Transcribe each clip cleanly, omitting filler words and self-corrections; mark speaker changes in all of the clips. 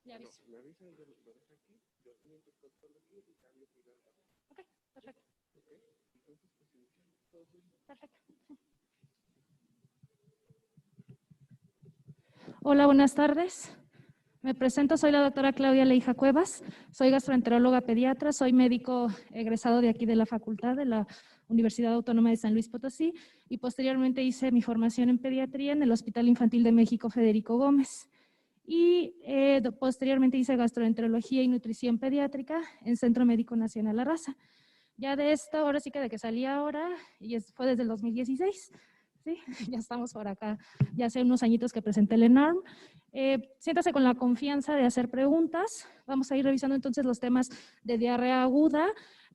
Speaker 1: Le aviso.
Speaker 2: No, me avisan, lo dejo aquí, yo mientras todo lo que y cambio primero.
Speaker 1: Ok, perfecto.
Speaker 2: Ok, entonces pues iniciamos todo.
Speaker 1: Perfecto. Hola, buenas tardes. Me presento, soy la doctora Claudia Leija Cuevas, soy gastroenteróloga pediatra, soy médico egresado de aquí de la facultad de la Universidad Autónoma de San Luis Potosí y posteriormente hice mi formación en pediatría en el Hospital Infantil de México Federico Gómez y posteriormente hice gastroenterología y nutrición pediátrica en Centro Médico Nacional La Raza. Ya de esto, ahora sí que de que salí ahora, y fue desde el 2016, ¿sí? Ya estamos por acá, ya hace unos añitos que presenté el ENARM. Siéntase con la confianza de hacer preguntas. Vamos a ir revisando entonces los temas de diarrea aguda,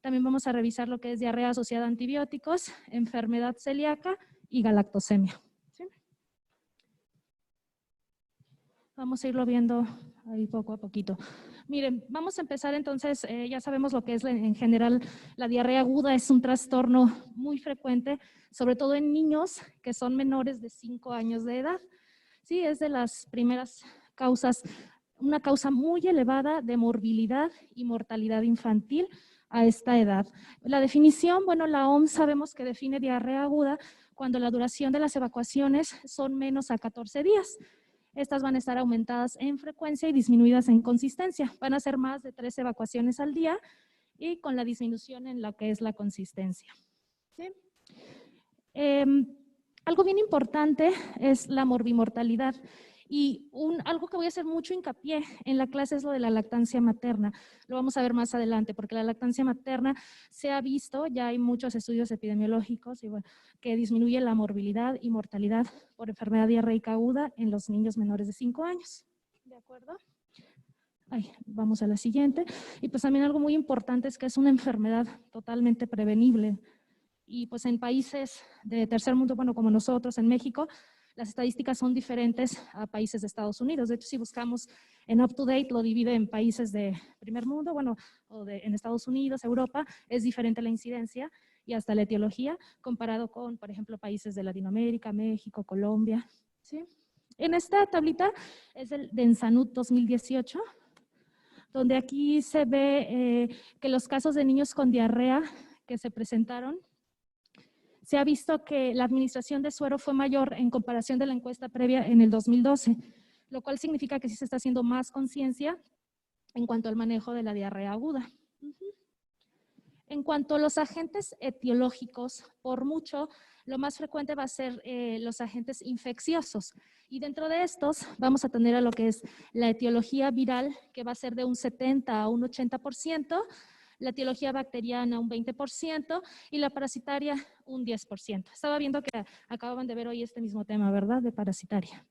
Speaker 1: también vamos a revisar lo que es diarrea asociada a antibióticos, enfermedad celíaca y galactosemia. ¿Sí? Vamos a irlo viendo ahí poco a poquito. Miren, vamos a empezar entonces, ya sabemos lo que es en general la diarrea aguda, es un trastorno muy frecuente, sobre todo en niños que son menores de 5 años de edad. Sí, es de las primeras causas, una causa muy elevada de morbilidad y mortalidad infantil a esta edad. La definición, bueno, la OMS sabemos que define diarrea aguda cuando la duración de las evacuaciones son menos a 14 días. Estas van a estar aumentadas en frecuencia y disminuidas en consistencia. Van a ser más de 3 evacuaciones al día y con la disminución en lo que es la consistencia. ¿Sí? Algo bien importante es la morbimortalidad y algo que voy a hacer mucho hincapié en la clase es lo de la lactancia materna. Lo vamos a ver más adelante porque la lactancia materna se ha visto, ya hay muchos estudios epidemiológicos y bueno, que disminuye la morbilidad y mortalidad por enfermedad diarreica aguda en los niños menores de 5 años. ¿De acuerdo? Vamos a la siguiente. Y pues también algo muy importante es que es una enfermedad totalmente prevenible. Y pues en países de tercer mundo, bueno, como nosotros en México, las estadísticas son diferentes a países de Estados Unidos. De hecho, si buscamos en UpToDate, lo divide en países de primer mundo, bueno, en Estados Unidos, Europa, es diferente la incidencia y hasta la etiología comparado con, por ejemplo, países de Latinoamérica, México, Colombia. ¿Sí? En esta tablita es el de Ensanud 2018, donde aquí se ve que los casos de niños con diarrea que se presentaron, se ha visto que la administración de suero fue mayor en comparación de la encuesta previa en el 2012, lo cual significa que sí se está haciendo más conciencia en cuanto al manejo de la diarrea aguda. En cuanto a los agentes etiológicos, por mucho, lo más frecuente va a ser los agentes infecciosos. Y dentro de estos vamos a tener a lo que es la etiología viral, que va a ser de un 70 a un 80%, la etiología bacteriana un 20% y la parasitaria un 10%. Estaba viendo que acababan de ver hoy este mismo tema, ¿verdad? De parasitaria.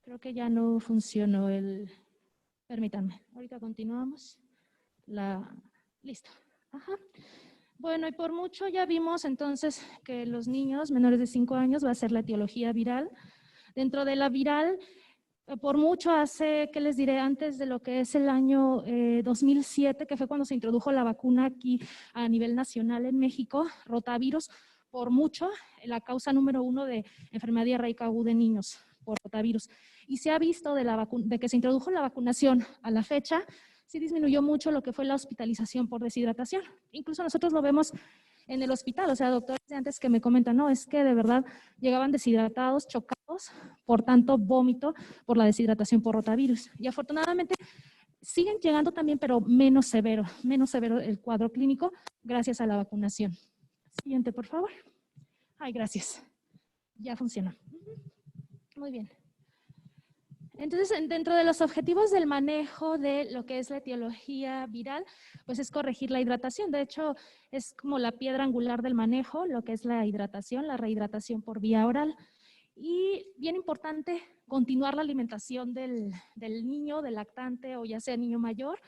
Speaker 1: Creo que ya no funcionó el... Permítanme, ahorita continuamos. Listo. Ajá. Bueno, y por mucho ya vimos entonces que los niños menores de 5 años va a ser la etiología viral. Dentro de la viral, por mucho hace, ¿qué les diré? Antes de lo que es el año 2007, que fue cuando se introdujo la vacuna aquí a nivel nacional en México, rotavirus, por mucho, la causa número 1 de enfermedad diarreica aguda en niños por rotavirus. Y se ha visto de que se introdujo la vacunación a la fecha, sí disminuyó mucho lo que fue la hospitalización por deshidratación. Incluso nosotros lo vemos en el hospital, o sea, doctores de antes que me comentan, no, es que de verdad llegaban deshidratados, chocados, por tanto vómito por la deshidratación por rotavirus. Y afortunadamente siguen llegando también, pero menos severo el cuadro clínico gracias a la vacunación. Siguiente, por favor. Gracias. Ya funciona. Muy bien. Entonces, dentro de los objetivos del manejo de lo que es la etiología viral, pues es corregir la hidratación. De hecho, es como la piedra angular del manejo, lo que es la hidratación, la rehidratación por vía oral. Y bien importante, continuar la alimentación del niño, del lactante o ya sea niño mayor,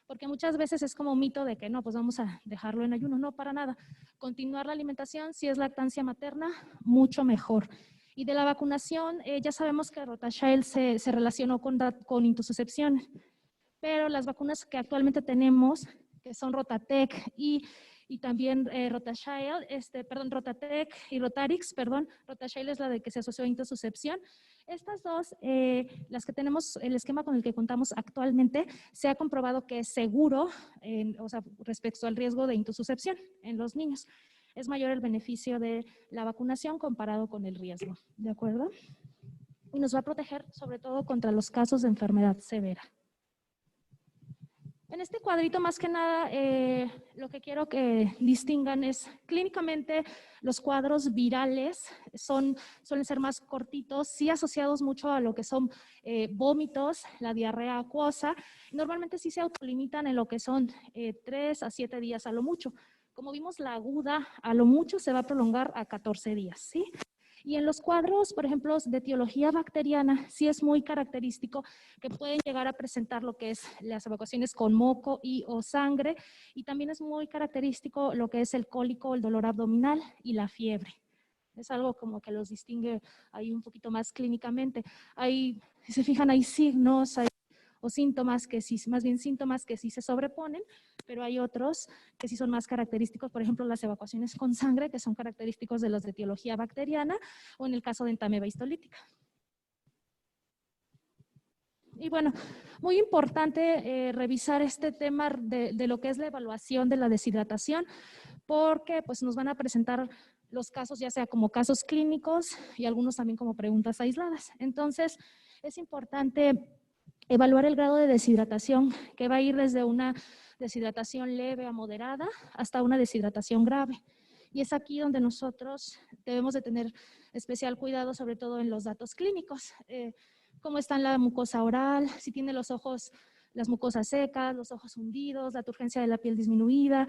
Speaker 1: porque muchas veces es como un mito de que no, pues vamos a dejarlo en ayuno. No, para nada. Continuar la alimentación, si es lactancia materna, mucho mejor. Y de la vacunación, ya sabemos que Rotachael se relacionó con intususcepción, pero las vacunas que actualmente tenemos, que son Rotatec y y también Rotatec y Rotarix, Rotashile es la de que se asoció a intususcepción. Estas dos, las que tenemos, el esquema con el que contamos actualmente, se ha comprobado que es seguro, o sea, respecto al riesgo de intususcepción en los niños. Es mayor el beneficio de la vacunación comparado con el riesgo, ¿de acuerdo? Y nos va a proteger sobre todo contra los casos de enfermedad severa. En este cuadrito, más que nada, lo que quiero que distingan es clínicamente los cuadros virales suelen ser más cortitos, sí asociados mucho a lo que son vómitos, la diarrea acuosa. Normalmente sí se autolimitan en lo que son 3 a 7 días a lo mucho. Como vimos, la aguda a lo mucho se va a prolongar a 14 días, ¿sí? Y en los cuadros, por ejemplo, de etiología bacteriana, sí es muy característico que pueden llegar a presentar lo que es las evacuaciones con moco y o sangre, y también es muy característico lo que es el cólico, el dolor abdominal y la fiebre. Es algo como que los distingue ahí un poquito más clínicamente. Hay, si se fijan, hay signos, o síntomas que sí, más bien síntomas que sí se sobreponen, pero hay otros que sí son más característicos, por ejemplo, las evacuaciones con sangre, que son característicos de los de etiología bacteriana, o en el caso de entameba histolítica. Y bueno, muy importante revisar este tema de lo que es la evaluación de la deshidratación, porque pues nos van a presentar los casos ya sea como casos clínicos y algunos también como preguntas aisladas. Entonces, es importante evaluar el grado de deshidratación, que va a ir desde una deshidratación leve a moderada hasta una deshidratación grave. Y es aquí donde nosotros debemos de tener especial cuidado, sobre todo en los datos clínicos. Cómo está la mucosa oral, si tiene los ojos, las mucosas secas, los ojos hundidos, la turgencia de la piel disminuida.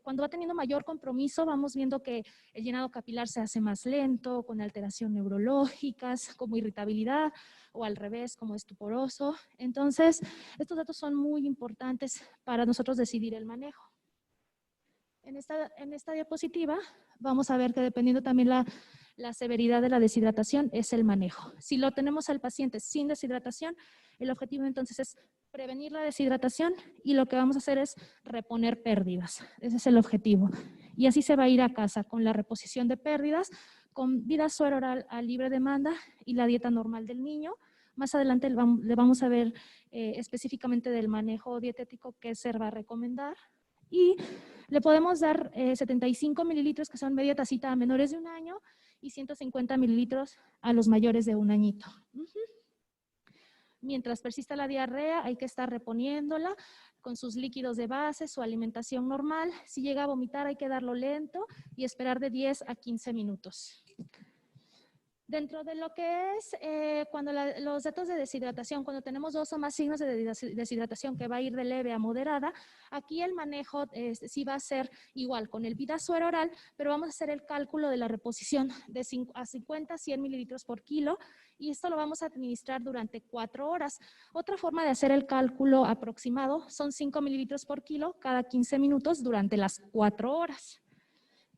Speaker 1: Cuando va teniendo mayor compromiso, vamos viendo que el llenado capilar se hace más lento, con alteraciones neurológicas, como irritabilidad, o al revés, como estuporoso. Entonces, estos datos son muy importantes para nosotros decidir el manejo. En esta diapositiva vamos a ver que dependiendo también la severidad de la deshidratación es el manejo. Si lo tenemos al paciente sin deshidratación, el objetivo entonces es prevenir la deshidratación y lo que vamos a hacer es reponer pérdidas. Ese es el objetivo. Y así se va a ir a casa con la reposición de pérdidas, con vida suero oral a libre demanda y la dieta normal del niño. Más adelante le vamos a ver específicamente del manejo dietético que se va a recomendar. Y le podemos dar 75 mililitros, que son media tacita a menores de 1 año, y 150 mililitros a los mayores de 1 añito. Mientras persista la diarrea, hay que estar reponiéndola con sus líquidos de base, su alimentación normal. Si llega a vomitar, hay que darlo lento y esperar de 10 a 15 minutos. Dentro de lo que es cuando los datos de deshidratación, cuando tenemos 2 o más signos de deshidratación que va a ir de leve a moderada, aquí el manejo sí va a ser igual con el Vidasuero oral, pero vamos a hacer el cálculo de la reposición de 50 a 100 mililitros por kilo y esto lo vamos a administrar durante 4 horas. Otra forma de hacer el cálculo aproximado son 5 mililitros por kilo cada 15 minutos durante las 4 horas.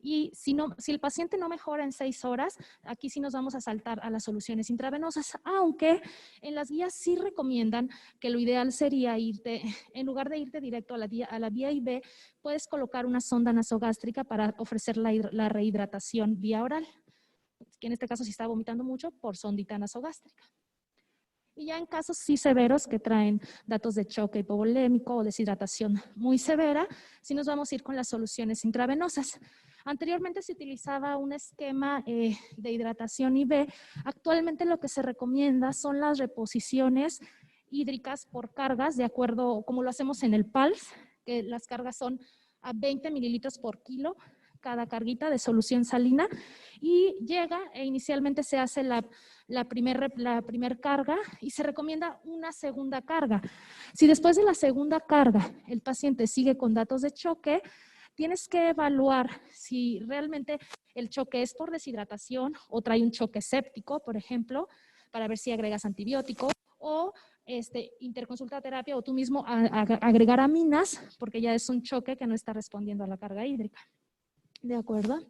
Speaker 1: Y si el paciente no mejora en 6 horas, aquí sí nos vamos a saltar a las soluciones intravenosas, aunque en las guías sí recomiendan que lo ideal sería irte, en lugar de irte directo a la vía IV, puedes colocar una sonda nasogástrica para ofrecer la rehidratación vía oral, que en este caso si está vomitando mucho, por sondita nasogástrica. Y ya en casos sí severos que traen datos de choque hipovolémico o deshidratación muy severa, sí nos vamos a ir con las soluciones intravenosas. Anteriormente se utilizaba un esquema de hidratación IV. Actualmente lo que se recomienda son las reposiciones hídricas por cargas, de acuerdo como lo hacemos en el PALS, que las cargas son a 20 mililitros por kilo cada carguita de solución salina y llega e inicialmente se hace la primer carga y se recomienda una segunda carga. Si después de la segunda carga el paciente sigue con datos de choque, tienes que evaluar si realmente el choque es por deshidratación o trae un choque séptico, por ejemplo, para ver si agregas antibiótico o interconsulta terapia o tú mismo agregar aminas porque ya es un choque que no está respondiendo a la carga hídrica. ¿De acuerdo?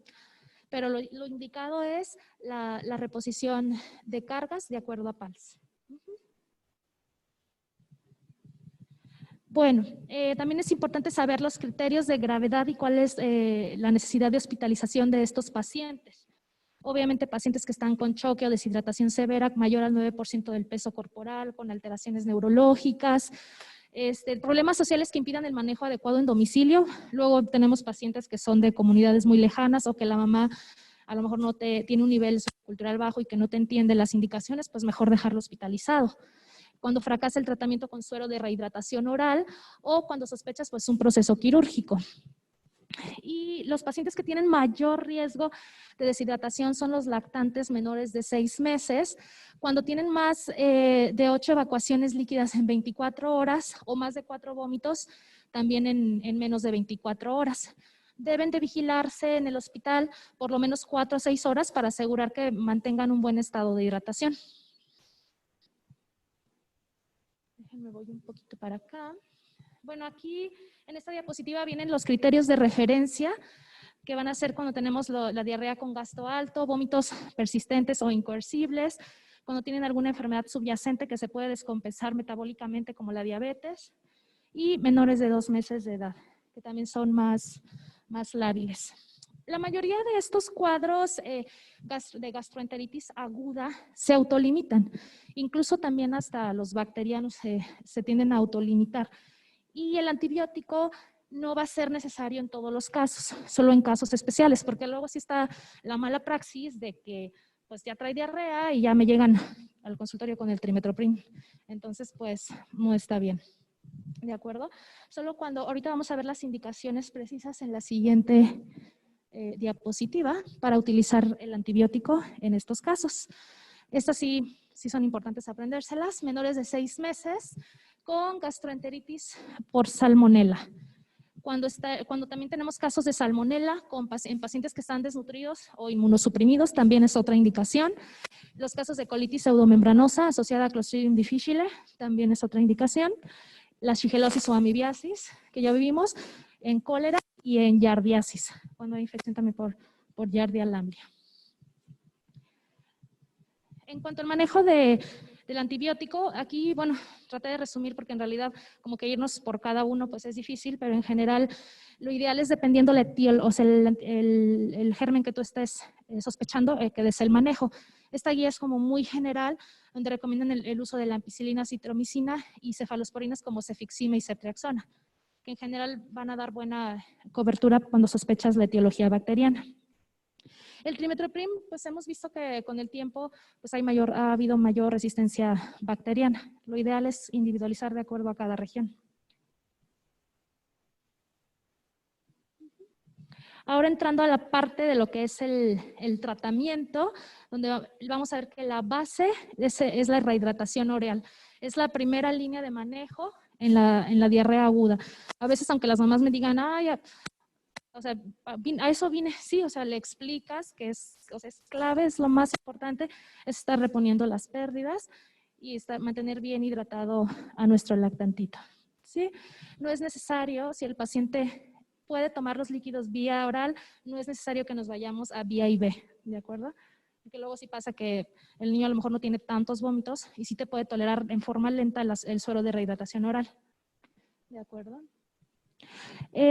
Speaker 1: Pero lo indicado es la reposición de cargas de acuerdo a PALS. Bueno, también es importante saber los criterios de gravedad y cuál es la necesidad de hospitalización de estos pacientes. Obviamente pacientes que están con choque o deshidratación severa mayor al 9% del peso corporal, con alteraciones neurológicas, problemas sociales que impidan el manejo adecuado en domicilio. Luego tenemos pacientes que son de comunidades muy lejanas o que la mamá a lo mejor tiene un nivel sociocultural bajo y que no te entiende las indicaciones, pues mejor dejarlo hospitalizado. Cuando fracasa el tratamiento con suero de rehidratación oral o cuando sospechas pues un proceso quirúrgico. Y los pacientes que tienen mayor riesgo de deshidratación son los lactantes menores de 6 meses, cuando tienen más de 8 evacuaciones líquidas en 24 horas o más de 4 vómitos también en menos de 24 horas. Deben de vigilarse en el hospital por lo menos 4 a 6 horas para asegurar que mantengan un buen estado de hidratación. Déjenme voy un poquito para acá. Bueno, aquí en esta diapositiva vienen los criterios de referencia que van a ser cuando tenemos la diarrea con gasto alto, vómitos persistentes o incoercibles, cuando tienen alguna enfermedad subyacente que se puede descompensar metabólicamente como la diabetes, y menores de 2 meses de edad, que también son más lábiles. La mayoría de estos cuadros de gastroenteritis aguda se autolimitan, incluso también hasta los bacterianos se tienden a autolimitar. Y el antibiótico no va a ser necesario en todos los casos, solo en casos especiales, porque luego sí está la mala praxis de que pues ya trae diarrea y ya me llegan al consultorio con el trimethoprim. Entonces, pues no está bien. ¿De acuerdo? Solo cuando, ahorita vamos a ver las indicaciones precisas en la siguiente diapositiva para utilizar el antibiótico en estos casos. Estas sí son importantes aprendérselas. Menores de 6 meses con gastroenteritis por salmonela. Cuando también tenemos casos de salmonela en pacientes que están desnutridos o inmunosuprimidos, también es otra indicación. Los casos de colitis pseudomembranosa asociada a Clostridium difficile también es otra indicación. La shigellosis o amibiasis, que ya vivimos, en cólera y en yardiasis, cuando hay infección también por Yardia lamblia. En cuanto al manejo del antibiótico, aquí, bueno, traté de resumir porque en realidad como que irnos por cada uno pues es difícil, pero en general lo ideal es dependiendo el germen que tú estés sospechando, que des el manejo. Esta guía es como muy general, donde recomiendan el uso de la ampicilina, citromicina y cefalosporinas como cefixima y ceftriaxona, que en general van a dar buena cobertura cuando sospechas la etiología bacteriana. El trimethoprim, pues hemos visto que con el tiempo pues ha habido mayor resistencia bacteriana. Lo ideal es individualizar de acuerdo a cada región. Ahora entrando a la parte de lo que es el tratamiento, donde vamos a ver que la base es la rehidratación oral. Es la primera línea de manejo en la diarrea aguda. A veces, aunque las mamás me digan, ay, o sea, a eso vine, sí, o sea, le explicas que es clave, es lo más importante, es estar reponiendo las pérdidas y mantener bien hidratado a nuestro lactantito, ¿sí? No es necesario, si el paciente puede tomar los líquidos vía oral, no es necesario que nos vayamos a vía IV, ¿de acuerdo? Porque luego sí pasa que el niño a lo mejor no tiene tantos vómitos y sí te puede tolerar en forma lenta el suero de rehidratación oral, ¿de acuerdo?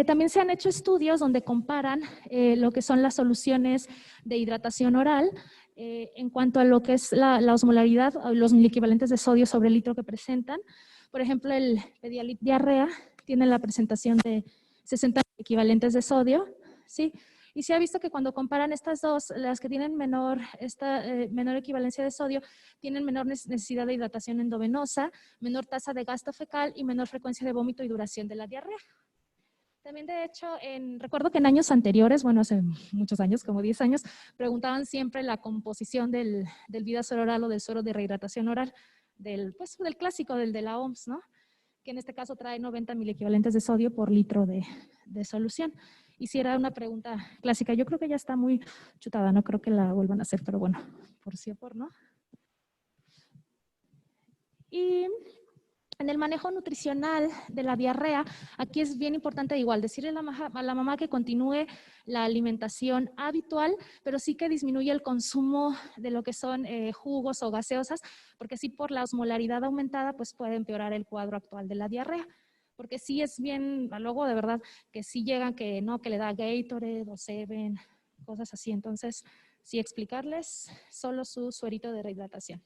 Speaker 1: También se han hecho estudios donde comparan lo que son las soluciones de hidratación oral en cuanto a lo que es la osmolaridad, los miliequivalentes de sodio sobre el litro que presentan. Por ejemplo, el Pedialit diarrea tiene la presentación de 60 equivalentes de sodio, ¿sí? Y se ha visto que cuando comparan estas dos, las que tienen menor equivalencia de sodio, tienen menor necesidad de hidratación endovenosa, menor tasa de gasto fecal y menor frecuencia de vómito y duración de la diarrea. También, de hecho, recuerdo que en años anteriores, bueno, hace muchos años, como 10 años, preguntaban siempre la composición del Vidasor oral o del suero de rehidratación oral, del clásico, del de la OMS, ¿no? Que en este caso trae 90 miliequivalentes de sodio por litro de solución. Y si era una pregunta clásica, yo creo que ya está muy chutada, no creo que la vuelvan a hacer, pero bueno, por sí o por no. Y en el manejo nutricional de la diarrea, aquí es bien importante igual decirle a la mamá que continúe la alimentación habitual, pero sí que disminuya el consumo de lo que son jugos o gaseosas, porque sí por la osmolaridad aumentada pues puede empeorar el cuadro actual de la diarrea. porque sí es bien, luego de verdad, que sí llegan que no, que le da Gatorade o Seven, cosas así. Entonces, sí explicarles solo su suerito de rehidratación.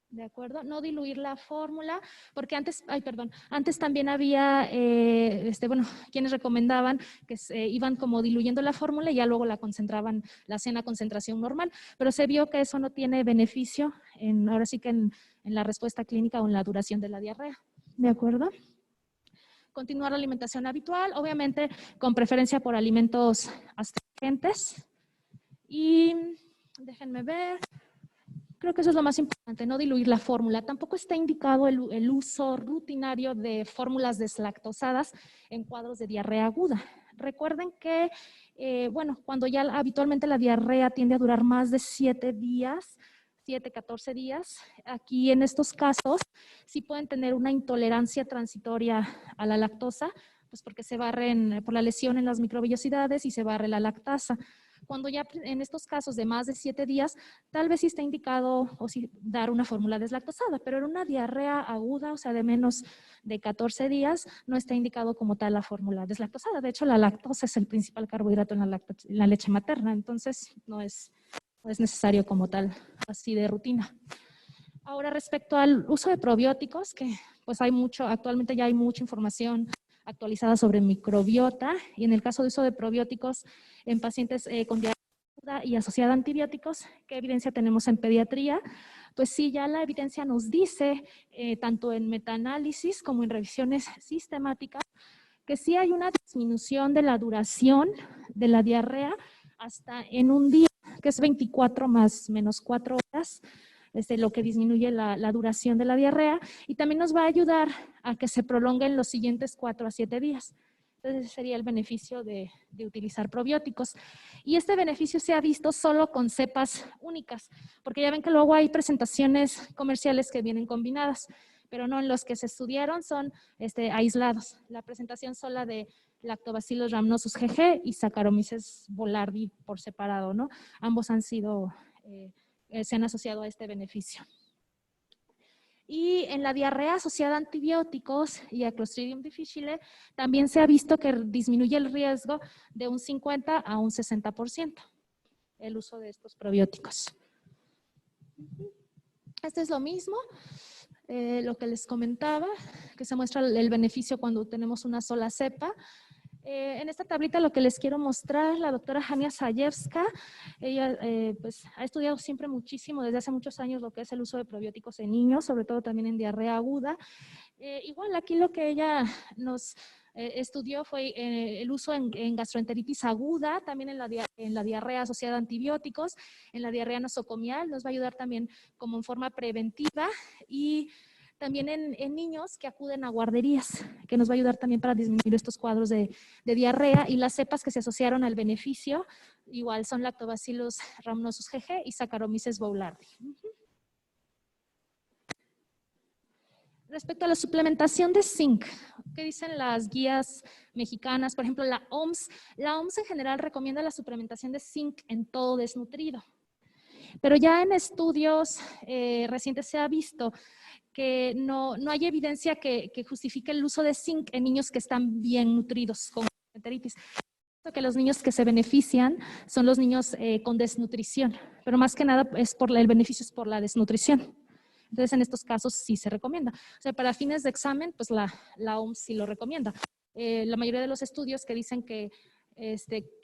Speaker 1: ¿De acuerdo? No diluir la fórmula, porque antes, antes también había, bueno, quienes recomendaban que iban como diluyendo la fórmula y ya luego la concentraban, la hacían a concentración normal, pero se vio que eso no tiene beneficio, ahora sí que en la respuesta clínica o en la duración de la diarrea. ¿De acuerdo? Continuar la alimentación habitual, obviamente con preferencia por alimentos astringentes. Y déjenme ver. Creo que eso es lo más importante, no diluir la fórmula. Tampoco está indicado el uso rutinario de fórmulas deslactosadas en cuadros de diarrea aguda. Recuerden que, bueno, cuando ya habitualmente la diarrea tiende a durar más de 7 días, 7, 14 días, aquí en estos casos sí pueden tener una intolerancia transitoria a la lactosa, pues porque se barren por la lesión en las microvellosidades y se barre la lactasa. Cuando ya en estos casos de más de 7 días, tal vez sí está indicado o sí dar una fórmula deslactosada, pero en una diarrea aguda, o sea, de menos de 14 días, no está indicado como tal la fórmula deslactosada. De hecho, la lactosa es el principal carbohidrato en la leche materna, entonces no es necesario como tal, así de rutina. Ahora, respecto al uso de probióticos, que pues hay mucho, actualmente ya hay mucha información actualizada sobre microbiota, y en el caso de uso de probióticos en pacientes con diarrea aguda y asociada a antibióticos, ¿qué evidencia tenemos en pediatría? Pues sí, ya la evidencia nos dice, tanto en metaanálisis como en revisiones sistemáticas, que sí hay una disminución de la duración de la diarrea hasta en un día, que es 24 más menos 4 horas, lo que disminuye la duración de la diarrea, y también nos va a ayudar a que se prolonguen los siguientes 4 a 7 días. Entonces, ese sería el beneficio de utilizar probióticos. Y este beneficio se ha visto solo con cepas únicas, porque ya ven que luego hay presentaciones comerciales que vienen combinadas, pero no, en los que se estudiaron son aislados. La presentación sola de Lactobacillus rhamnosus GG y Saccharomyces boulardii por separado, ¿no? Ambos han sido se han asociado a este beneficio. Y en la diarrea asociada a antibióticos y a Clostridium difficile, también se ha visto que disminuye el riesgo de un 50 a un 60% el uso de estos probióticos. Este es lo mismo, lo que les comentaba, que se muestra el beneficio cuando tenemos una sola cepa. En esta tablita lo que les quiero mostrar, la doctora Hania Zajewska, ella pues, ha estudiado siempre muchísimo, desde hace muchos años, lo que es el uso de probióticos en niños, sobre todo también en diarrea aguda. Igual aquí lo que ella nos estudió fue el uso en gastroenteritis aguda, también en la diarrea asociada a antibióticos, en la diarrea nosocomial, nos va a ayudar también como en forma preventiva, y también en niños que acuden a guarderías, que nos va a ayudar también para disminuir estos cuadros de diarrea, y las cepas que se asociaron al beneficio, igual son Lactobacillus rhamnosus GG y Saccharomyces boulardii. Respecto a la suplementación de zinc, ¿qué dicen las guías mexicanas? Por ejemplo, la OMS en general recomienda la suplementación de zinc en todo desnutrido. Pero ya en estudios recientes se ha visto que no hay evidencia que justifique el uso de zinc en niños que están bien nutridos con gastroenteritis. Que los niños que se benefician son los niños con desnutrición, pero más que nada el beneficio es por la desnutrición. Entonces, en estos casos sí se recomienda. O sea, para fines de examen, pues la OMS sí lo recomienda. La mayoría de los estudios que dicen que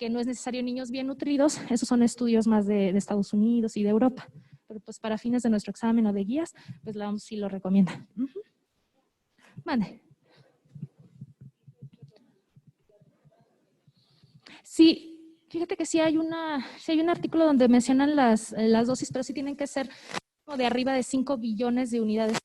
Speaker 1: no es necesario niños bien nutridos, esos son estudios más de Estados Unidos y de Europa. Pero pues para fines de nuestro examen o de guías, pues la OMS sí lo recomienda. Mande. Sí, fíjate que sí hay un artículo donde mencionan las dosis, pero sí tienen que ser de arriba de 5 billones de unidades.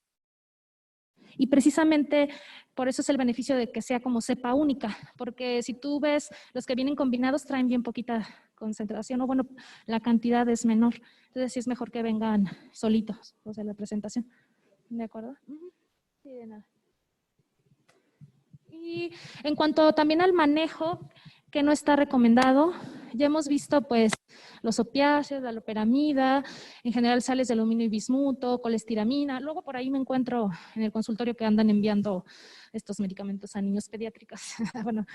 Speaker 1: Y precisamente por eso es el beneficio de que sea como cepa única, porque si tú ves, los que vienen combinados traen bien poquita concentración, o bueno, la cantidad es menor. Entonces sí es mejor que vengan solitos, o sea, la presentación. ¿De acuerdo? Sí, de nada. Y en cuanto también al manejo, que no está recomendado, ya hemos visto pues los opiáceos, la loperamida, en general sales de aluminio y bismuto, colestiramina. Luego por ahí me encuentro en el consultorio que andan enviando estos medicamentos a niños pediátricos. Bueno,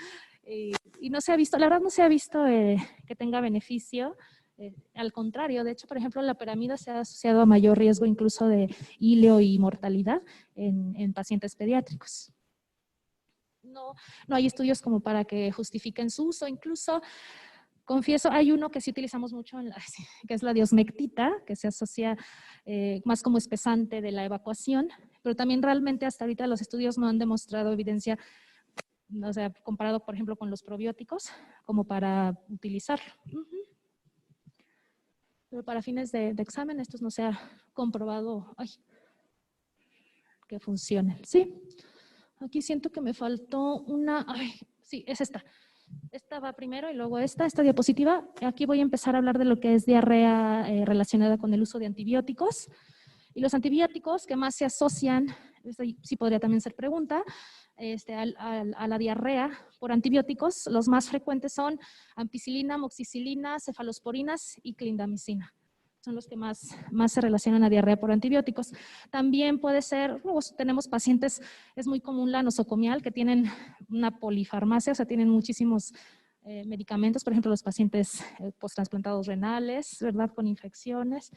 Speaker 1: y no se ha visto, la verdad no se ha visto que tenga beneficio. Al contrario, de hecho, por ejemplo, la loperamida se ha asociado a mayor riesgo incluso de híleo y mortalidad en pacientes pediátricos. No hay estudios como para que justifiquen su uso. Incluso, confieso, hay uno que sí utilizamos mucho, que es la diosmectita, que se asocia más como espesante de la evacuación, pero también realmente hasta ahorita los estudios no han demostrado evidencia, o sea, comparado, por ejemplo, con los probióticos, como para utilizarlo. Pero para fines de examen, estos no se ha comprobado que funcionen. Sí. Aquí siento que me faltó una, sí, es esta. Esta va primero y luego esta diapositiva. Aquí voy a empezar a hablar de lo que es diarrea relacionada con el uso de antibióticos. Y los antibióticos que más se asocian, sí podría también ser pregunta, a la diarrea por antibióticos, los más frecuentes son ampicilina, moxicilina, cefalosporinas y clindamicina. Son los que más se relacionan a diarrea por antibióticos. También puede ser, tenemos pacientes, es muy común la nosocomial, que tienen una polifarmacia, o sea, tienen muchísimos medicamentos, por ejemplo, los pacientes posttransplantados renales, ¿verdad?, con infecciones,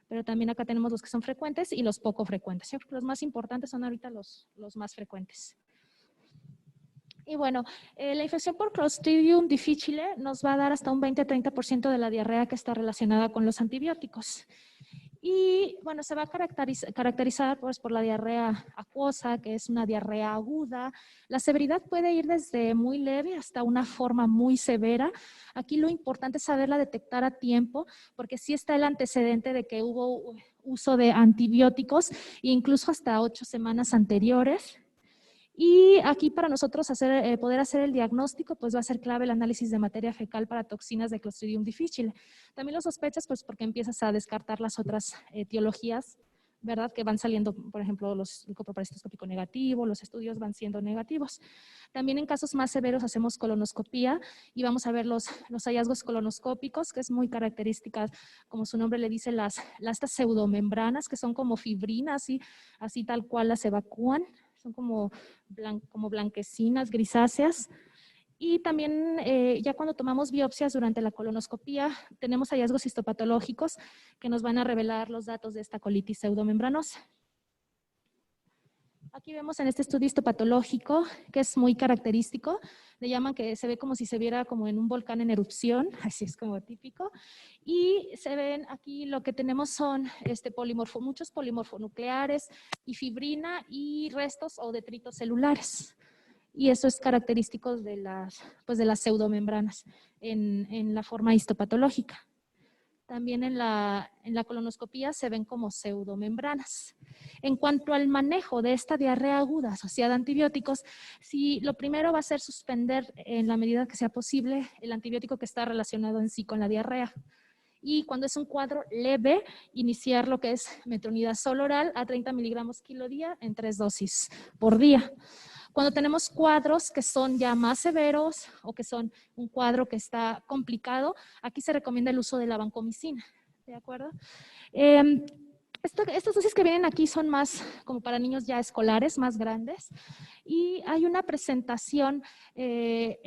Speaker 1: pero también acá tenemos los que son frecuentes y los poco frecuentes. Yo creo que los más importantes son ahorita los más frecuentes. Y bueno, la infección por Clostridium difficile nos va a dar hasta un 20-30% de la diarrea que está relacionada con los antibióticos. Y bueno, se va a caracterizar pues, por la diarrea acuosa, que es una diarrea aguda. La severidad puede ir desde muy leve hasta una forma muy severa. Aquí lo importante es saberla detectar a tiempo, porque sí está el antecedente de que hubo uso de antibióticos, incluso hasta 8 semanas anteriores. Y aquí para nosotros poder hacer el diagnóstico, pues va a ser clave el análisis de materia fecal para toxinas de Clostridium difficile. También lo sospechas pues porque empiezas a descartar las otras etiologías, ¿verdad? Que van saliendo, por ejemplo, los coproparasitascópico negativo, los estudios van siendo negativos. También en casos más severos hacemos colonoscopía y vamos a ver los hallazgos colonoscópicos, que es muy característica, como su nombre le dice, estas pseudomembranas que son como fibrinas, así tal cual las evacúan. Son como blanquecinas, grisáceas. Y también ya cuando tomamos biopsias durante la colonoscopía, tenemos hallazgos histopatológicos que nos van a revelar los datos de esta colitis pseudomembranosa. Aquí vemos en este estudio histopatológico, que es muy característico, le llaman que se ve como si se viera como en un volcán en erupción, así es como típico, y se ven aquí lo que tenemos son muchos polimorfonucleares y fibrina y restos o detritos celulares. Y eso es característico de las pseudomembranas en la forma histopatológica. También en la colonoscopía se ven como pseudomembranas. En cuanto al manejo de esta diarrea aguda asociada a antibióticos, lo primero va a ser suspender en la medida que sea posible el antibiótico que está relacionado en sí con la diarrea. Y cuando es un cuadro leve, iniciar lo que es metronidazol oral a 30 miligramos kilo día en 3 dosis por día. Cuando tenemos cuadros que son ya más severos o que son un cuadro que está complicado, aquí se recomienda el uso de la vancomicina, ¿de acuerdo? Estas dosis que vienen aquí son más como para niños ya escolares, más grandes, y hay una presentación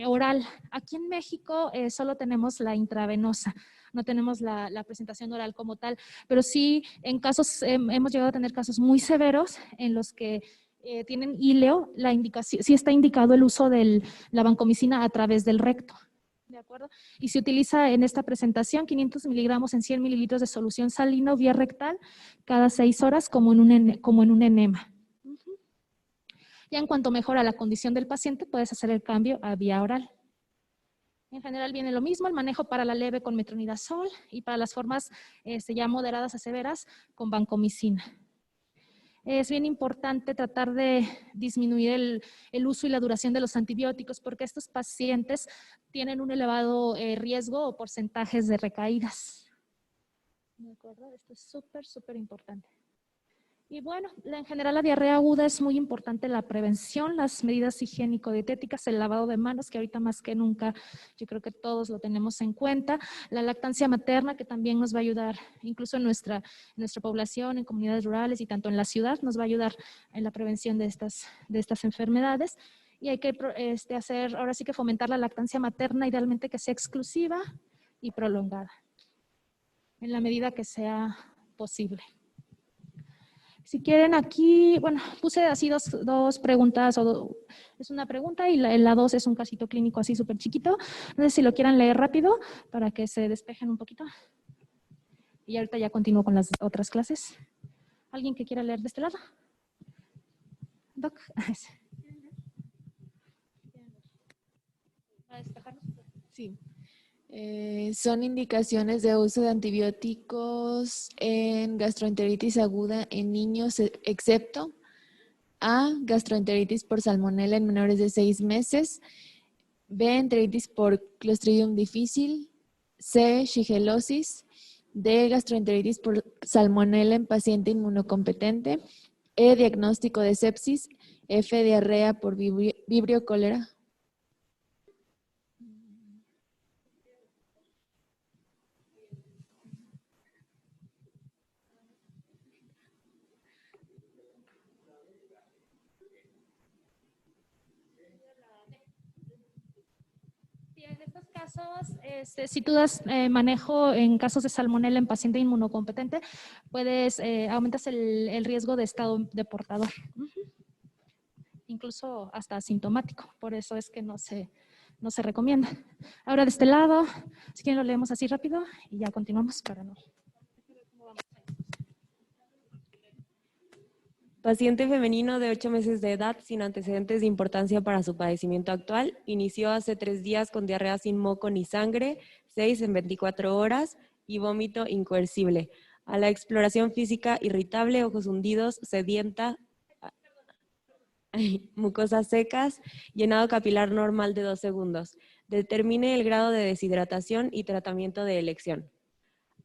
Speaker 1: oral. Aquí en México solo tenemos la intravenosa, no tenemos la presentación oral como tal, pero sí en casos, hemos llegado a tener casos muy severos en los que tienen híleo, sí está indicado el uso de la vancomicina a través del recto. ¿De acuerdo? Y se utiliza en esta presentación 500 miligramos en 100 mililitros de solución salina o vía rectal cada 6 horas como en un enema. Ya en cuanto mejora la condición del paciente, puedes hacer el cambio a vía oral. En general viene lo mismo, el manejo para la leve con metronidazol y para las formas ya moderadas a severas con vancomicina. Es bien importante tratar de disminuir el uso y la duración de los antibióticos porque estos pacientes tienen un elevado riesgo o porcentajes de recaídas. ¿De acuerdo? Esto es súper, súper importante. Y bueno, en general la diarrea aguda es muy importante la prevención, las medidas higiénico-dietéticas, el lavado de manos, que ahorita más que nunca yo creo que todos lo tenemos en cuenta, la lactancia materna, que también nos va a ayudar, incluso en nuestra población, en comunidades rurales y tanto en la ciudad, nos va a ayudar en la prevención de estas enfermedades. Y hay que hacer, ahora sí que fomentar la lactancia materna, idealmente que sea exclusiva y prolongada, en la medida que sea posible. Si quieren aquí, bueno, puse así dos preguntas, es una pregunta y la dos es un casito clínico así súper chiquito. No sé si lo quieran leer rápido para que se despejen un poquito. Y ahorita ya continúo con las otras clases. ¿Alguien que quiera leer de este lado? Doc. ¿Para despejarnos?
Speaker 3: Sí. Son indicaciones de uso de antibióticos en gastroenteritis aguda en niños, excepto A, gastroenteritis por salmonela en menores de 6 meses, B, enteritis por Clostridium difficile, C, shigellosis, D, gastroenteritis por salmonela en paciente inmunocompetente, E, diagnóstico de sepsis, F, diarrea por vibrio cólera.
Speaker 1: En estos casos, si tú das manejo en casos de salmonela en paciente inmunocompetente, aumentas el riesgo de estado de portador. Incluso hasta asintomático, por eso es que no se recomienda. Ahora de este lado, si quieren lo leemos así rápido y ya continuamos para no.
Speaker 4: Paciente femenino de 8 meses de edad sin antecedentes de importancia para su padecimiento actual. Inició hace 3 días con diarrea sin moco ni sangre, 6 en 24 horas y vómito incoercible. A la exploración física irritable, ojos hundidos, sedienta, mucosas secas, llenado capilar normal de 2 segundos. Determine el grado de deshidratación y tratamiento de elección.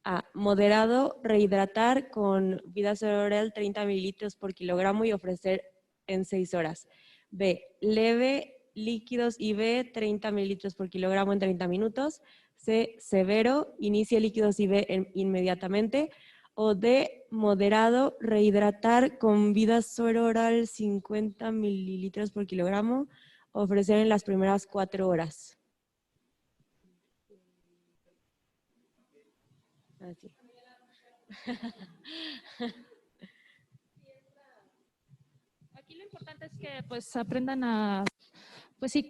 Speaker 4: A. Moderado, rehidratar con Vidazorel 30 mililitros por kilogramo y ofrecer en 6 horas. B. Leve, líquidos IV 30 mililitros por kilogramo en 30 minutos. C. Severo, inicie líquidos IV inmediatamente. O D. Moderado, rehidratar con Vidazorel 50 mililitros por kilogramo, ofrecer en las primeras 4 horas. Así.
Speaker 1: Aquí lo importante es que pues aprendan a, pues sí,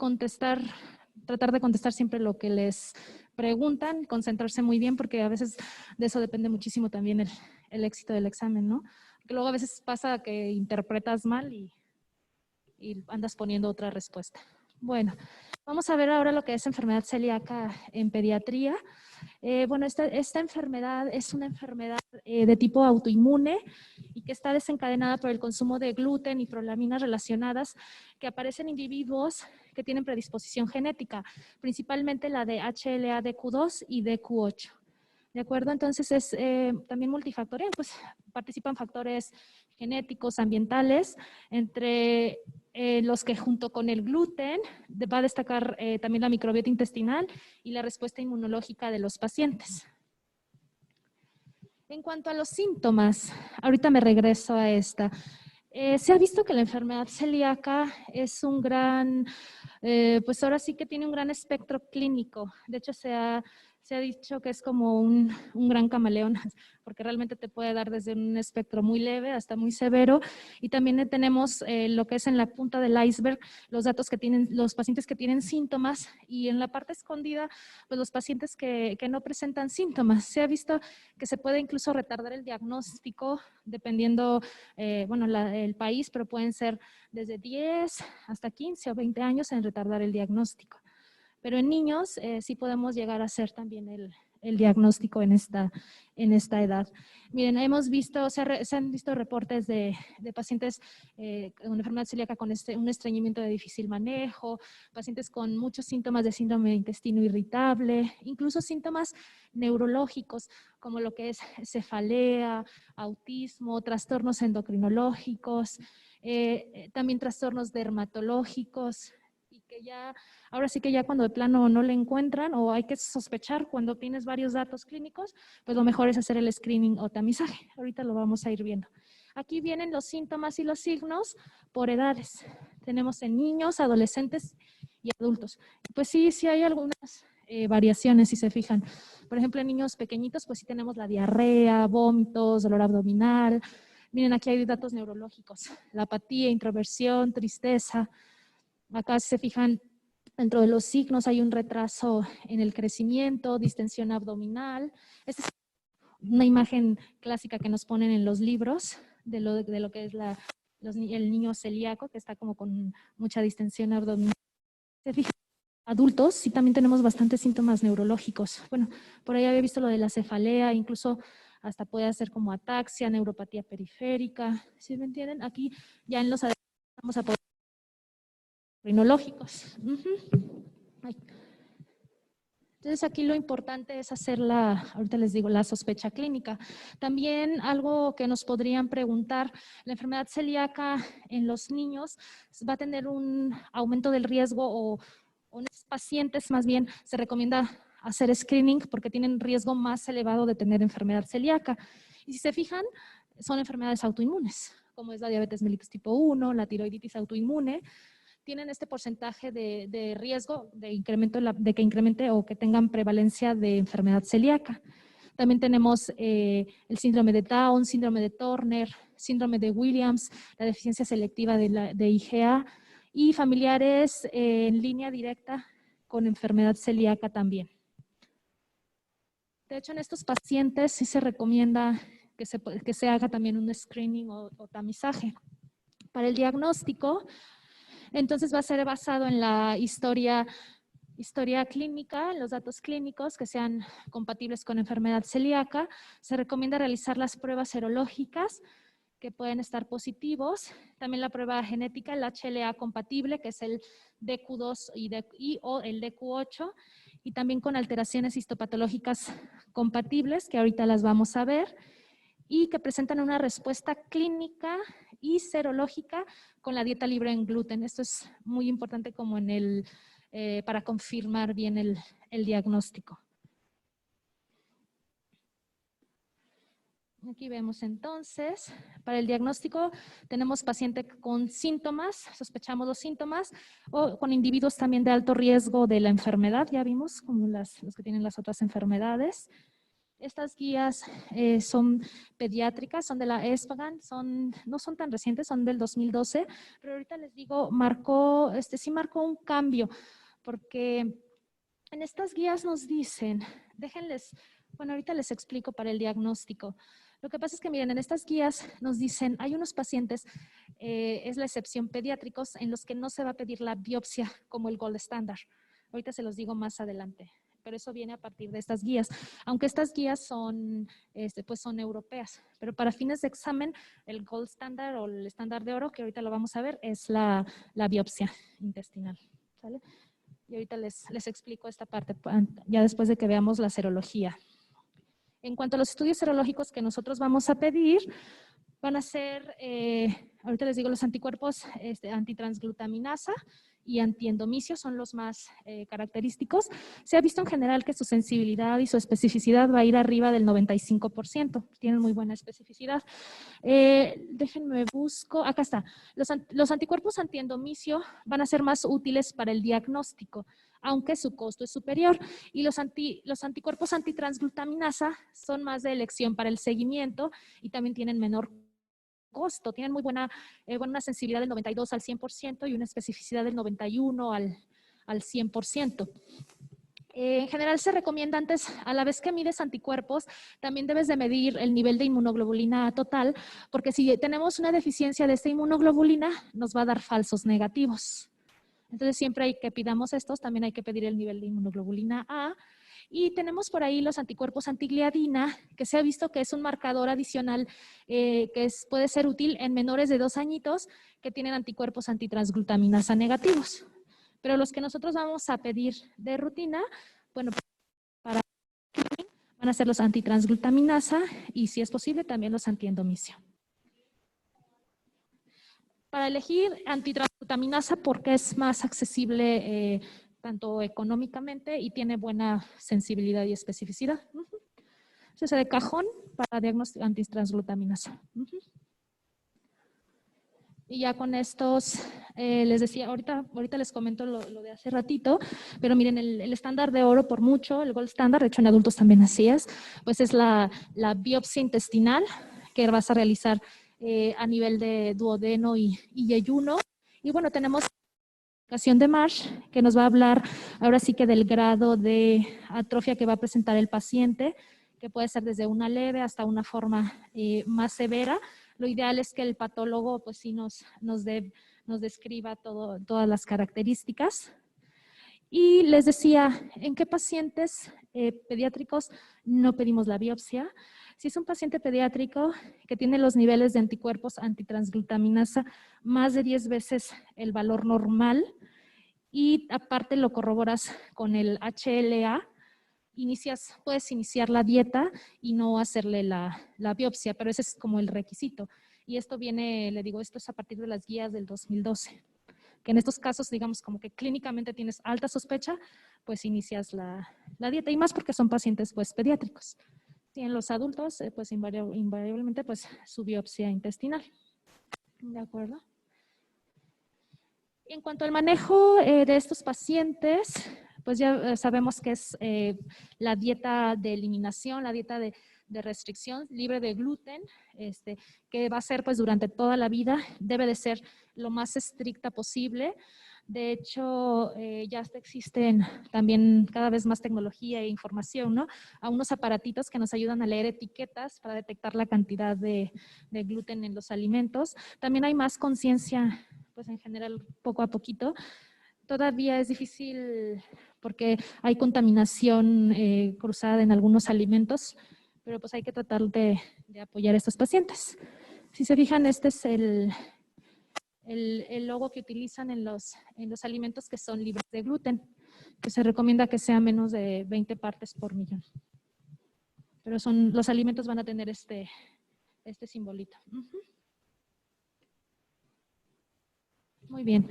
Speaker 1: tratar de contestar siempre lo que les preguntan, concentrarse muy bien, porque a veces de eso depende muchísimo también el éxito del examen, ¿no? Porque luego a veces pasa que interpretas mal y andas poniendo otra respuesta. Bueno, vamos a ver ahora lo que es enfermedad celíaca en pediatría. Bueno, esta enfermedad es una enfermedad de tipo autoinmune y que está desencadenada por el consumo de gluten y prolaminas relacionadas que aparecen en individuos que tienen predisposición genética, principalmente la de HLA-DQ2 y DQ8. ¿De acuerdo? Entonces es también multifactorial, pues participan factores genéticos, ambientales, entre los que junto con el gluten va a destacar también la microbiota intestinal y la respuesta inmunológica de los pacientes. En cuanto a los síntomas, ahorita me regreso a esta. Se ha visto que la enfermedad celíaca es un gran, pues ahora sí que tiene un gran espectro clínico. De hecho, se ha dicho que es como un gran camaleón, porque realmente te puede dar desde un espectro muy leve hasta muy severo. Y también tenemos lo que es en la punta del iceberg, los datos que tienen los pacientes que tienen síntomas, y en la parte escondida, pues los pacientes que no presentan síntomas. Se ha visto que se puede incluso retardar el diagnóstico dependiendo, bueno, el país, pero pueden ser desde 10 hasta 15 o 20 años en retardar el diagnóstico. Pero en niños sí podemos llegar a hacer también diagnóstico en esta edad. Miren, hemos visto, se han visto reportes de pacientes con enfermedad celíaca con un estreñimiento de difícil manejo, pacientes con muchos síntomas de síndrome de intestino irritable, incluso síntomas neurológicos como lo que es cefalea, autismo, trastornos endocrinológicos, también trastornos dermatológicos, y que ya, ahora sí que ya cuando de plano no le encuentran o hay que sospechar cuando tienes varios datos clínicos, pues lo mejor es hacer el screening o tamizaje. Ahorita lo vamos a ir viendo. Aquí vienen los síntomas y los signos por edades. Tenemos en niños, adolescentes y adultos. Pues sí hay algunas variaciones si se fijan. Por ejemplo, en niños pequeñitos, pues sí tenemos la diarrea, vómitos, dolor abdominal. Miren, aquí hay datos neurológicos, la apatía, introversión, tristeza. Acá si se fijan, dentro de los signos hay un retraso en el crecimiento, distensión abdominal. Esta es una imagen clásica que nos ponen en los libros de lo que es el niño celíaco, que está como con mucha distensión abdominal. Se fijan, adultos sí también tenemos bastantes síntomas neurológicos. Bueno, por ahí había visto lo de la cefalea, incluso hasta puede ser como ataxia, neuropatía periférica. ¿Sí me entienden? Aquí ya en los adultos vamos a poder endocrinológicos. Entonces aquí lo importante es hacer ahorita les digo, la sospecha clínica. También algo que nos podrían preguntar, la enfermedad celíaca en los niños va a tener un aumento del riesgo o en estos pacientes más bien se recomienda hacer screening porque tienen riesgo más elevado de tener enfermedad celíaca. Y si se fijan, son enfermedades autoinmunes, como es la diabetes mellitus tipo 1, la tiroiditis autoinmune, tienen este porcentaje de riesgo de que incremente o que tengan prevalencia de enfermedad celíaca. También tenemos el síndrome de Down, síndrome de Turner, síndrome de Williams, la deficiencia selectiva de IgA y familiares en línea directa con enfermedad celíaca también. De hecho, en estos pacientes sí se recomienda que se haga también un screening o tamizaje. Para el diagnóstico, entonces va a ser basado en la historia clínica, en los datos clínicos que sean compatibles con enfermedad celíaca. Se recomienda realizar las pruebas serológicas que pueden estar positivos. También la prueba genética, el HLA compatible, que es el DQ2 o el DQ8. Y también con alteraciones histopatológicas compatibles, que ahorita las vamos a ver, y que presentan una respuesta clínica y serológica con la dieta libre en gluten. Esto es muy importante como para confirmar bien el diagnóstico. Aquí vemos entonces, para el diagnóstico tenemos paciente con síntomas, sospechamos los síntomas, o con individuos también de alto riesgo de la enfermedad, ya vimos, como los que tienen las otras enfermedades. Estas guías son pediátricas, son de la ESPGHAN, no son tan recientes, son del 2012, pero ahorita les digo, sí marcó un cambio, porque en estas guías nos dicen, bueno, ahorita les explico para el diagnóstico. Lo que pasa es que, miren, en estas guías nos dicen, hay unos pacientes, es la excepción pediátricos, en los que no se va a pedir la biopsia como el gold standard. Ahorita se los digo más adelante, pero eso viene a partir de estas guías. Aunque estas guías son europeas, pero para fines de examen, el gold standard o el estándar de oro, que ahorita lo vamos a ver, es la biopsia intestinal. ¿Sale? Y ahorita les explico esta parte, ya después de que veamos la serología. En cuanto a los estudios serológicos que nosotros vamos a pedir, van a ser, ahorita les digo, los anticuerpos antitransglutaminasa y antiendomicio son los más característicos. Se ha visto en general que su sensibilidad y su especificidad va a ir arriba del 95%. Tienen muy buena especificidad. Déjenme busco, acá está. Los anticuerpos antiendomicio van a ser más útiles para el diagnóstico, aunque su costo es superior. Y los anticuerpos antitransglutaminasa son más de elección para el seguimiento y también tienen menor costo. Tienen muy buena sensibilidad del 92 al 100% y una especificidad del 91 al 100%. En general se recomienda antes, a la vez que mides anticuerpos, también debes de medir el nivel de inmunoglobulina total, porque si tenemos una deficiencia de esta inmunoglobulina, nos va a dar falsos negativos. Entonces siempre hay que pidamos estos, también hay que pedir el nivel de inmunoglobulina A. Y tenemos por ahí los anticuerpos antigliadina, que se ha visto que es un marcador adicional que puede ser útil en menores de 2 añitos que tienen anticuerpos antitransglutaminasa negativos. Pero los que nosotros vamos a pedir de rutina, bueno, para van a ser los antitransglutaminasa y si es posible también los antiendomisio. Para elegir antitransglutaminasa porque es más accesible tanto económicamente y tiene buena sensibilidad y especificidad. Ese de cajón para diagnóstico antitransglutaminasa. Y ya con estos, les decía, ahorita les comento lo de hace ratito, pero miren, el estándar de oro por mucho, el gold standard, de hecho en adultos también así es, pues es la biopsia intestinal que vas a realizar a nivel de duodeno y yeyuno. Y bueno, tenemos la aplicación de Marsh que nos va a hablar ahora sí que del grado de atrofia que va a presentar el paciente, que puede ser desde una leve hasta una forma más severa. Lo ideal es que el patólogo pues sí nos describa todas las características. Y les decía, ¿en qué pacientes pediátricos no pedimos la biopsia? Si es un paciente pediátrico que tiene los niveles de anticuerpos antitransglutaminasa más de 10 veces el valor normal y aparte lo corroboras con el HLA, puedes iniciar la dieta y no hacerle la biopsia, pero ese es como el requisito. Y esto viene, le digo, esto es a partir de las guías del 2012. Que en estos casos, digamos, como que clínicamente tienes alta sospecha, pues inicias la dieta. Y más porque son pacientes, pues, pediátricos. Y en los adultos, pues, invariablemente, pues, su biopsia intestinal. ¿De acuerdo? En cuanto al manejo de estos pacientes, pues ya sabemos que es la dieta de eliminación, la dieta de restricción libre de gluten, que va a ser pues durante toda la vida, debe de ser lo más estricta posible. De hecho, ya existen también cada vez más tecnología e información, ¿no? A unos aparatitos que nos ayudan a leer etiquetas para detectar la cantidad de gluten en los alimentos. También hay más conciencia, pues en general, poco a poquito. Todavía es difícil porque hay contaminación cruzada en algunos alimentos, pero pues hay que tratar de apoyar a estos pacientes. Si se fijan, este es el logo que utilizan en los alimentos que son libres de gluten, que se recomienda que sea menos de 20 partes por millón. Pero los alimentos van a tener este simbolito. Muy bien.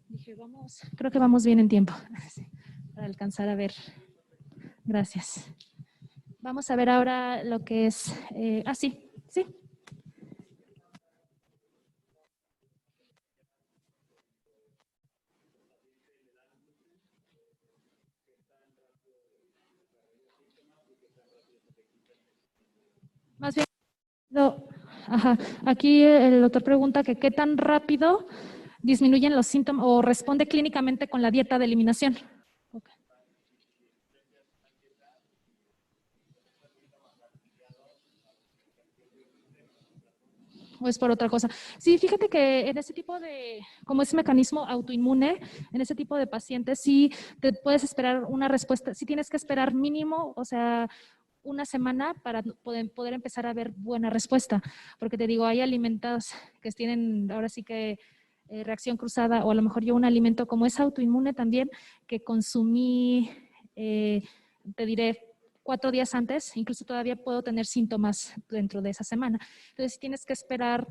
Speaker 1: Dije, creo que vamos bien en tiempo para alcanzar a ver. Gracias. Vamos a ver ahora lo que es, sí. Más bien, aquí el doctor pregunta que qué tan rápido disminuyen los síntomas o responde clínicamente con la dieta de eliminación. Okay. ¿O es por otra cosa? Sí, fíjate que en ese tipo como ese mecanismo autoinmune, en ese tipo de pacientes, sí te puedes esperar una respuesta, sí tienes que esperar mínimo, o sea, una semana para poder empezar a ver buena respuesta. Porque te digo, hay alimentos que tienen ahora sí que reacción cruzada, o a lo mejor yo un alimento como es autoinmune también, que consumí, te diré, 4 días antes, incluso todavía puedo tener síntomas dentro de esa semana. Entonces tienes que esperar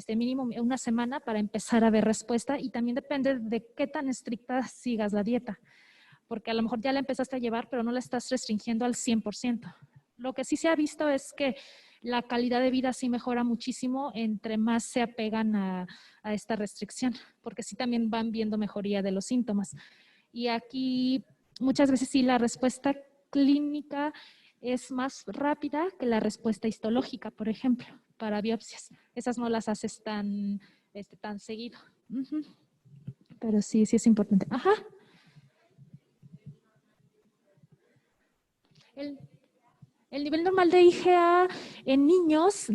Speaker 1: mínimo una semana para empezar a ver respuesta y también depende de qué tan estricta sigas la dieta, porque a lo mejor ya la empezaste a llevar, pero no la estás restringiendo al 100%. Lo que sí se ha visto es que la calidad de vida sí mejora muchísimo entre más se apegan a esta restricción, porque sí también van viendo mejoría de los síntomas. Y aquí muchas veces sí la respuesta clínica es más rápida que la respuesta histológica, por ejemplo, para biopsias. Esas no las haces tan seguido. Pero sí es importante. Ajá. El nivel normal de IgA en niños,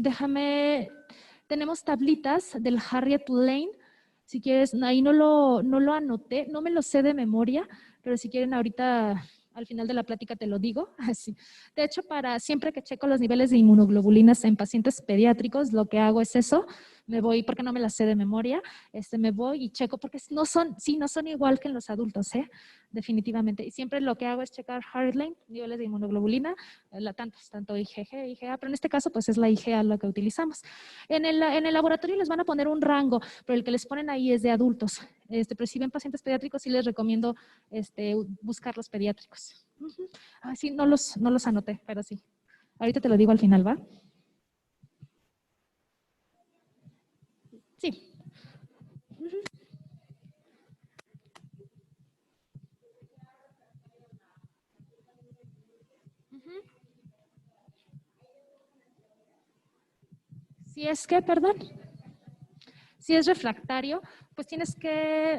Speaker 1: tenemos tablitas del Harriet Lane. Si quieres, ahí no lo anoté, no me lo sé de memoria, pero si quieren ahorita al final de la plática te lo digo. Así. De hecho, siempre que checo los niveles de inmunoglobulinas en pacientes pediátricos, lo que hago es eso. Me voy, porque no me las sé de memoria, me voy y checo, porque no son igual que en los adultos, definitivamente. Y siempre lo que hago es checar Heartline, niveles de inmunoglobulina, tanto IgG, IgA, pero en este caso pues es la IgA lo que utilizamos. En el laboratorio les van a poner un rango, pero el que les ponen ahí es de adultos. Pero si ven pacientes pediátricos, sí les recomiendo buscar los pediátricos. Sí, no los anoté, pero sí. Ahorita te lo digo al final, ¿va? Sí. Si es que, perdón, si es refractario, pues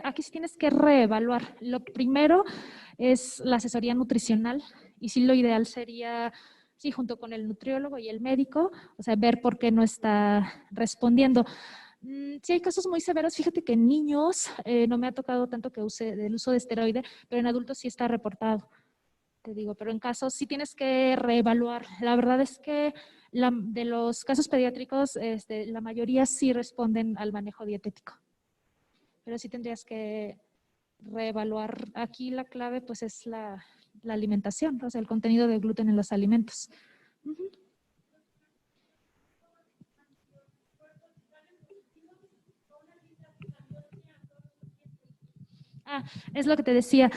Speaker 1: aquí sí tienes que reevaluar. Lo primero es la asesoría nutricional y sí lo ideal sería, sí, junto con el nutriólogo y el médico, o sea, ver por qué no está respondiendo. Sí hay casos muy severos, fíjate que en niños no me ha tocado tanto que use el uso de esteroide, pero en adultos sí está reportado. Te digo, pero en casos sí tienes que reevaluar. La verdad es que de los casos pediátricos, la mayoría sí responden al manejo dietético. Pero sí tendrías que reevaluar. Aquí la clave pues es la alimentación, o sea, el contenido de gluten en los alimentos. Es lo que te decía.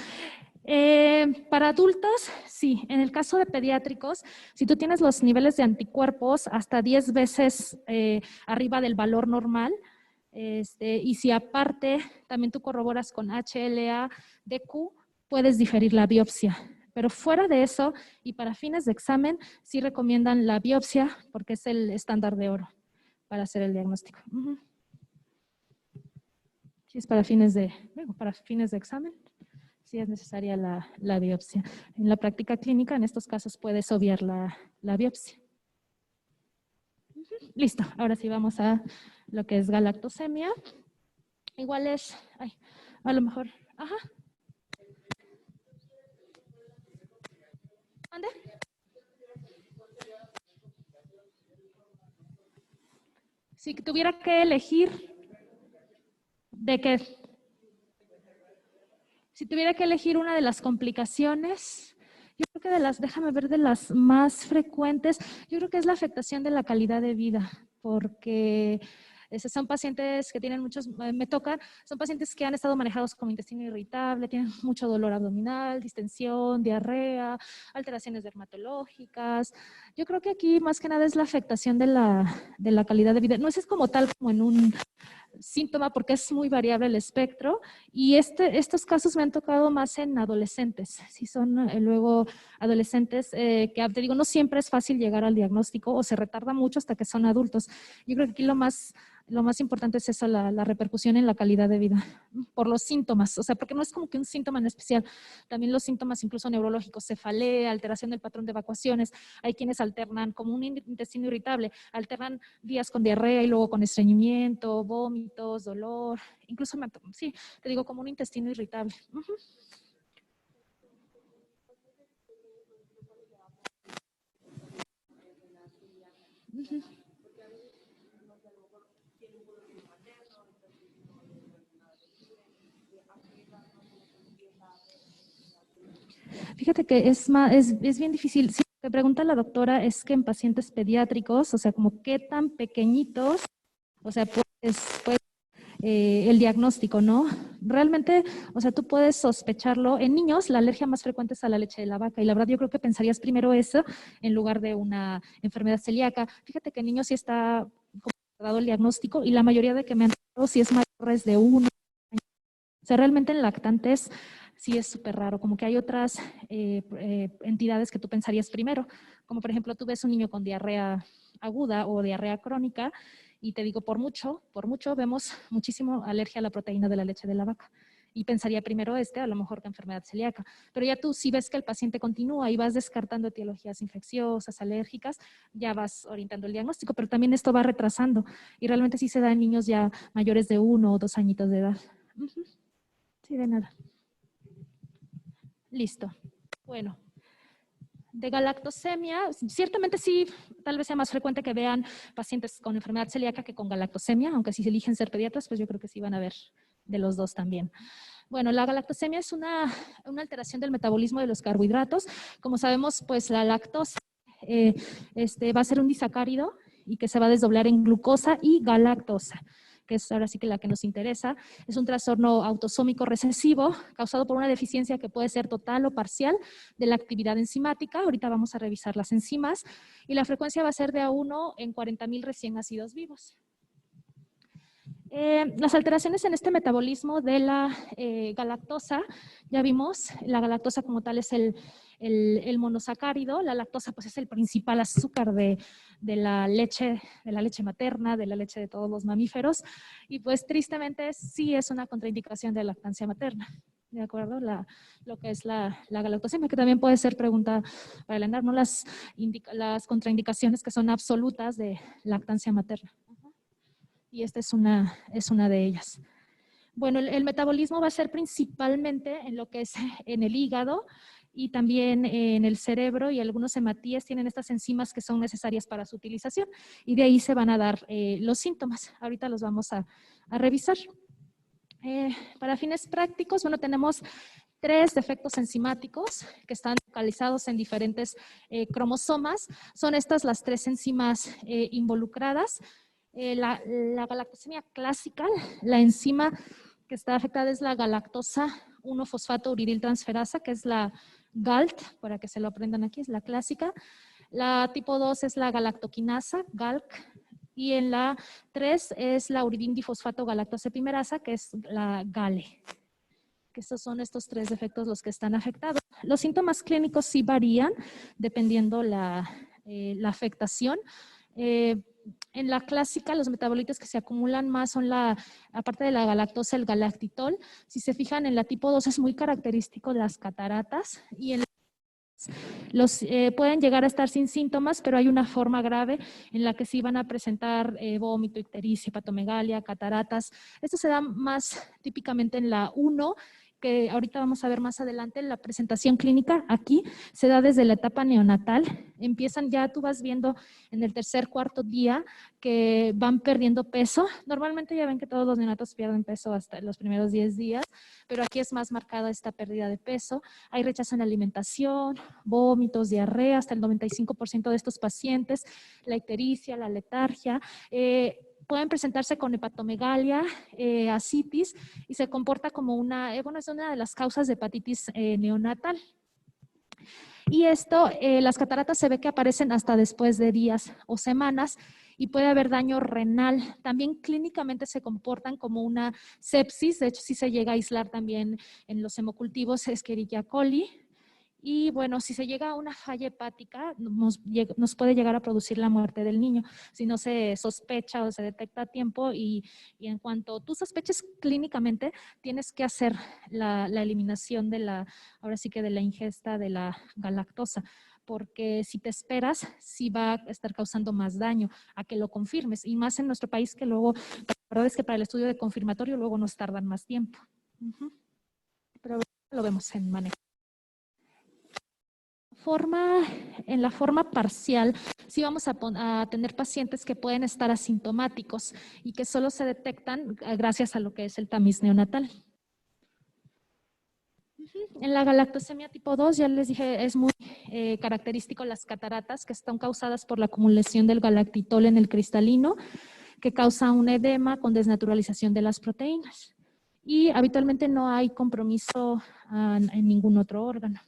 Speaker 1: Para adultos, sí. En el caso de pediátricos, si tú tienes los niveles de anticuerpos hasta 10 veces arriba del valor normal, y si aparte también tú corroboras con HLA-DQ, puedes diferir la biopsia. Pero fuera de eso, y para fines de examen, sí recomiendan la biopsia porque es el estándar de oro para hacer el diagnóstico. Sí, es para fines de examen. Sí es necesaria la biopsia. En la práctica clínica, en estos casos, puedes obviar la biopsia. Listo, ahora sí vamos a lo que es galactosemia. Igual es, a lo mejor, ¿Dónde? Si tuviera que elegir, ¿de qué? Si tuviera que elegir una de las complicaciones, yo creo que déjame ver, de las más frecuentes, yo creo que es la afectación de la calidad de vida, porque son pacientes que tienen son pacientes que han estado manejados como intestino irritable, tienen mucho dolor abdominal, distensión, diarrea, alteraciones dermatológicas. Yo creo que aquí más que nada es la afectación de la calidad de vida. No es como tal como en un síntoma porque es muy variable el espectro y estos casos me han tocado más en adolescentes. Si son luego adolescentes que, te digo, no siempre es fácil llegar al diagnóstico o se retarda mucho hasta que son adultos. Yo creo que aquí lo más importante es eso, la repercusión en la calidad de vida por los síntomas, o sea, porque no es como que un síntoma en especial, también los síntomas incluso neurológicos, cefalea, alteración del patrón de evacuaciones, hay quienes alternan como un intestino irritable, alternan días con diarrea y luego con estreñimiento, vómitos, dolor, incluso, sí, te digo, como un intestino irritable. Fíjate que es bien difícil. Sí, lo que pregunta la doctora es que en pacientes pediátricos, o sea, como qué tan pequeñitos, o sea, el diagnóstico, ¿no? Realmente, o sea, tú puedes sospecharlo. En niños, la alergia más frecuente es a la leche de la vaca y la verdad yo creo que pensarías primero eso en lugar de una enfermedad celíaca. Fíjate que en niños sí está dado el diagnóstico y la mayoría de que me han dado sí es mayores de 1 año. O sea, realmente en lactantes sí es súper raro, como que hay otras entidades que tú pensarías primero, como por ejemplo tú ves un niño con diarrea aguda o diarrea crónica y te digo, por mucho vemos muchísimo alergia a la proteína de la leche de la vaca y pensaría primero a lo mejor que enfermedad celíaca, pero ya tú si ves que el paciente continúa y vas descartando etiologías infecciosas, alérgicas, ya vas orientando el diagnóstico, pero también esto va retrasando y realmente sí se da en niños ya mayores de 1 o 2 añitos de edad. Sí, de nada. Listo. Bueno, de galactosemia, ciertamente sí, tal vez sea más frecuente que vean pacientes con enfermedad celíaca que con galactosemia, aunque si se eligen ser pediatras, pues yo creo que sí van a ver de los dos también. Bueno, la galactosemia es una alteración del metabolismo de los carbohidratos. Como sabemos, pues la lactosa va a ser un disacárido y que se va a desdoblar en glucosa y galactosa, que es ahora sí que la que nos interesa. Es un trastorno autosómico recesivo causado por una deficiencia que puede ser total o parcial de la actividad enzimática. Ahorita vamos a revisar las enzimas y la frecuencia va a ser de a 1 en 40,000 recién nacidos vivos. Las alteraciones en este metabolismo de la galactosa, ya vimos, la galactosa como tal es el monosacárido, la lactosa pues es el principal azúcar de la leche materna, de la leche de todos los mamíferos, y pues tristemente sí es una contraindicación de lactancia materna. ¿De acuerdo? Lo que es la galactosemia, que también puede ser pregunta para el ENAR, ¿no? Las contraindicaciones que son absolutas de lactancia materna. Y esta es una de ellas. Bueno, el metabolismo va a ser principalmente en lo que es en el hígado y también en el cerebro, y algunos hematíes tienen estas enzimas que son necesarias para su utilización y de ahí se van a dar los síntomas. Ahorita los vamos a revisar. Para fines prácticos, bueno, tenemos 3 defectos enzimáticos que están localizados en diferentes cromosomas. Son estas las 3 enzimas involucradas. La galactosemia clásica, la enzima que está afectada es la galactosa 1-fosfato-uridiltransferasa, que es la GALT, para que se lo aprendan aquí, es la clásica. La tipo 2 es la galactoquinasa, GALC, y en la 3 es la uridindifosfato-galactosepimerasa, que es la GALE. Que estos son estos 3 defectos los que están afectados. Los síntomas clínicos sí varían dependiendo la afectación. En la clásica, los metabolitos que se acumulan más son aparte de la galactosa, el galactitol. Si se fijan, en la tipo 2 es muy característico de las cataratas, y en pueden llegar a estar sin síntomas, pero hay una forma grave en la que sí van a presentar vómito, ictericia, hepatomegalia, cataratas. Esto se da más típicamente en la 1, que ahorita vamos a ver más adelante. La presentación clínica aquí se da desde la etapa neonatal. Empiezan ya, tú vas viendo en el 3er, 4 día que van perdiendo peso. Normalmente ya ven que todos los neonatos pierden peso hasta los primeros 10 días, pero aquí es más marcada esta pérdida de peso. Hay rechazo en la alimentación, vómitos, diarrea, hasta el 95% de estos pacientes, la ictericia, la letargia. Pueden presentarse con hepatomegalia, ascitis, y se comporta como es una de las causas de hepatitis neonatal. Y esto, las cataratas se ve que aparecen hasta después de días o semanas, y puede haber daño renal. También clínicamente se comportan como una sepsis. De hecho, sí se llega a aislar también en los hemocultivos Escherichia coli. Y bueno, si se llega a una falla hepática, nos puede llegar a producir la muerte del niño si no se sospecha o se detecta a tiempo, y en cuanto tú sospeches clínicamente, tienes que hacer la eliminación ahora sí que de la ingesta de la galactosa, porque si te esperas, sí va a estar causando más daño a que lo confirmes, y más en nuestro país, que luego, la verdad es que para el estudio de confirmatorio luego nos tardan más tiempo. Pero lo vemos en manejo. En la forma parcial, sí vamos a tener pacientes que pueden estar asintomáticos y que solo se detectan gracias a lo que es el tamiz neonatal. En la galactosemia tipo 2, ya les dije, es muy característico las cataratas, que están causadas por la acumulación del galactitol en el cristalino, que causa un edema con desnaturalización de las proteínas. Y habitualmente no hay compromiso en ningún otro órgano.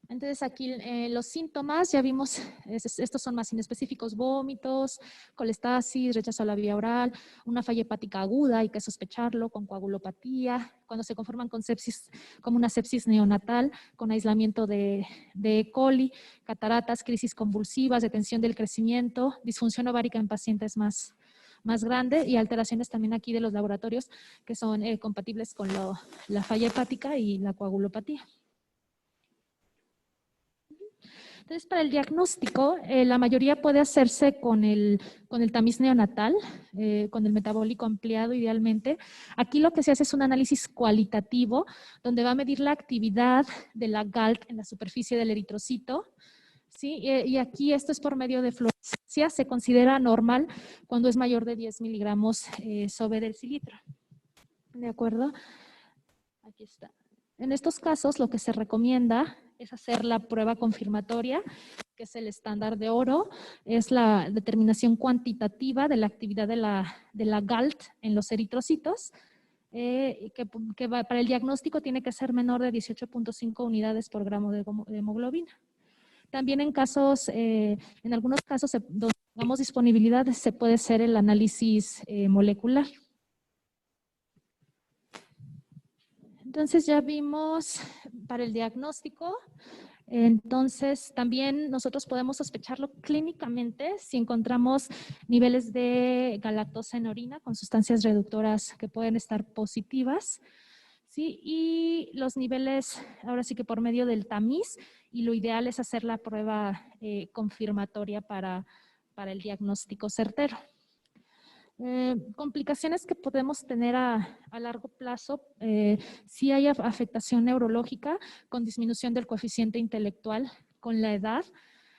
Speaker 1: Entonces aquí los síntomas, ya vimos, estos son más inespecíficos: vómitos, colestasis, rechazo a la vía oral, una falla hepática aguda, hay que sospecharlo, con coagulopatía, cuando se conforman con sepsis, como una sepsis neonatal, con aislamiento de E. coli, cataratas, crisis convulsivas, detención del crecimiento, disfunción ovárica en pacientes más grande, y alteraciones también aquí de los laboratorios que son compatibles con la falla hepática y la coagulopatía. Entonces, para el diagnóstico, la mayoría puede hacerse con el tamiz neonatal, con el metabólico ampliado idealmente. Aquí lo que se hace es un análisis cualitativo, donde va a medir la actividad de la GALT en la superficie del eritrocito. ¿Sí? Y aquí esto es por medio de fluorescencia, se considera normal cuando es mayor de 10 miligramos sobre decilitro. ¿De acuerdo? Aquí está. En estos casos lo que se recomienda es hacer la prueba confirmatoria, que es el estándar de oro, es la determinación cuantitativa de la actividad de la GALT en los eritrocitos, para el diagnóstico tiene que ser menor de 18.5 unidades por gramo de hemoglobina. También en algunos casos donde tengamos disponibilidad, se puede hacer el análisis molecular. Entonces ya vimos para el diagnóstico, entonces también nosotros podemos sospecharlo clínicamente si encontramos niveles de galactosa en orina con sustancias reductoras que pueden estar positivas. ¿Sí? Y los niveles, ahora sí que por medio del tamiz, y lo ideal es hacer la prueba confirmatoria para el diagnóstico certero. Complicaciones que podemos tener a largo plazo, si hay afectación neurológica con disminución del coeficiente intelectual con la edad.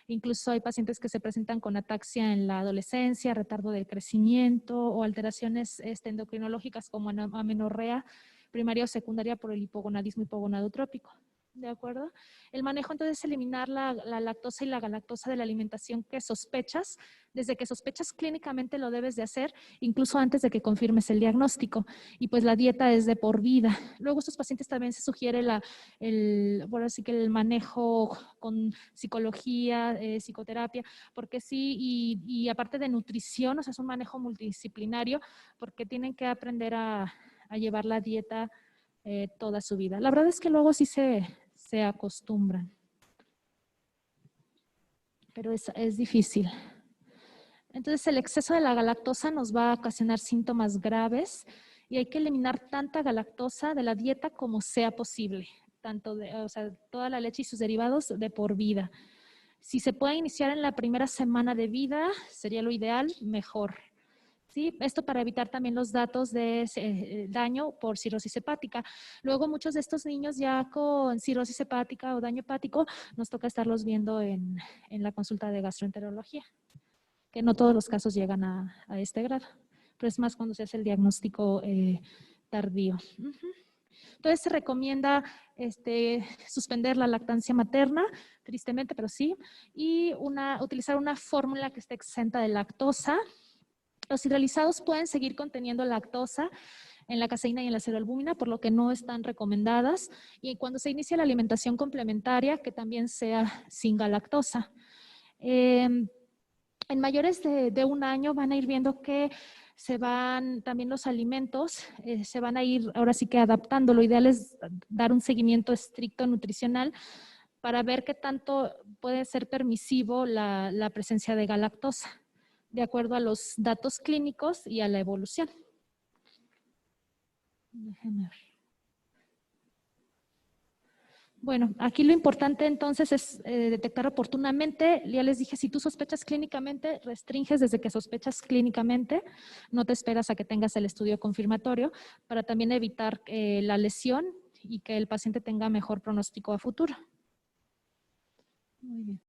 Speaker 1: Incluso hay pacientes que se presentan con ataxia en la adolescencia, retardo del crecimiento o alteraciones endocrinológicas como amenorrea primaria o secundaria por el hipogonadismo hipogonadotrópico. ¿De acuerdo? El manejo entonces es eliminar la lactosa y la galactosa de la alimentación que sospechas. Desde que sospechas clínicamente lo debes de hacer, incluso antes de que confirmes el diagnóstico. Y pues la dieta es de por vida. Luego a estos pacientes también se sugiere el manejo con psicología, psicoterapia, porque sí, y aparte de nutrición, o sea, es un manejo multidisciplinario, porque tienen que aprender a llevar la dieta toda su vida. La verdad es que luego sí se acostumbran, pero es difícil. Entonces el exceso de la galactosa nos va a ocasionar síntomas graves y hay que eliminar tanta galactosa de la dieta como sea posible, toda la leche y sus derivados de por vida. Si se puede iniciar en la primera semana de vida, sería lo ideal, mejor. ¿Sí? Esto para evitar también los datos de daño por cirrosis hepática. Luego muchos de estos niños ya con cirrosis hepática o daño hepático nos toca estarlos viendo en la consulta de gastroenterología, que no todos los casos llegan a este grado, pero es más cuando se hace el diagnóstico tardío. Entonces se recomienda suspender la lactancia materna, tristemente, pero sí, y utilizar una fórmula que esté exenta de lactosa. Los hidrolizados pueden seguir conteniendo lactosa en la caseína y en la cerealbúmina, por lo que no están recomendadas. Y cuando se inicia la alimentación complementaria, que también sea sin galactosa. En mayores de 1 año van a ir viendo que también los alimentos se van a ir ahora sí que adaptando. Lo ideal es dar un seguimiento estricto nutricional para ver qué tanto puede ser permisivo la presencia de galactosa, de acuerdo a los datos clínicos y a la evolución. Déjenme ver. Bueno, aquí lo importante entonces es detectar oportunamente. Ya les dije, si tú sospechas clínicamente, restringes desde que sospechas clínicamente. No te esperas a que tengas el estudio confirmatorio para también evitar la lesión y que el paciente tenga mejor pronóstico a futuro. Muy bien.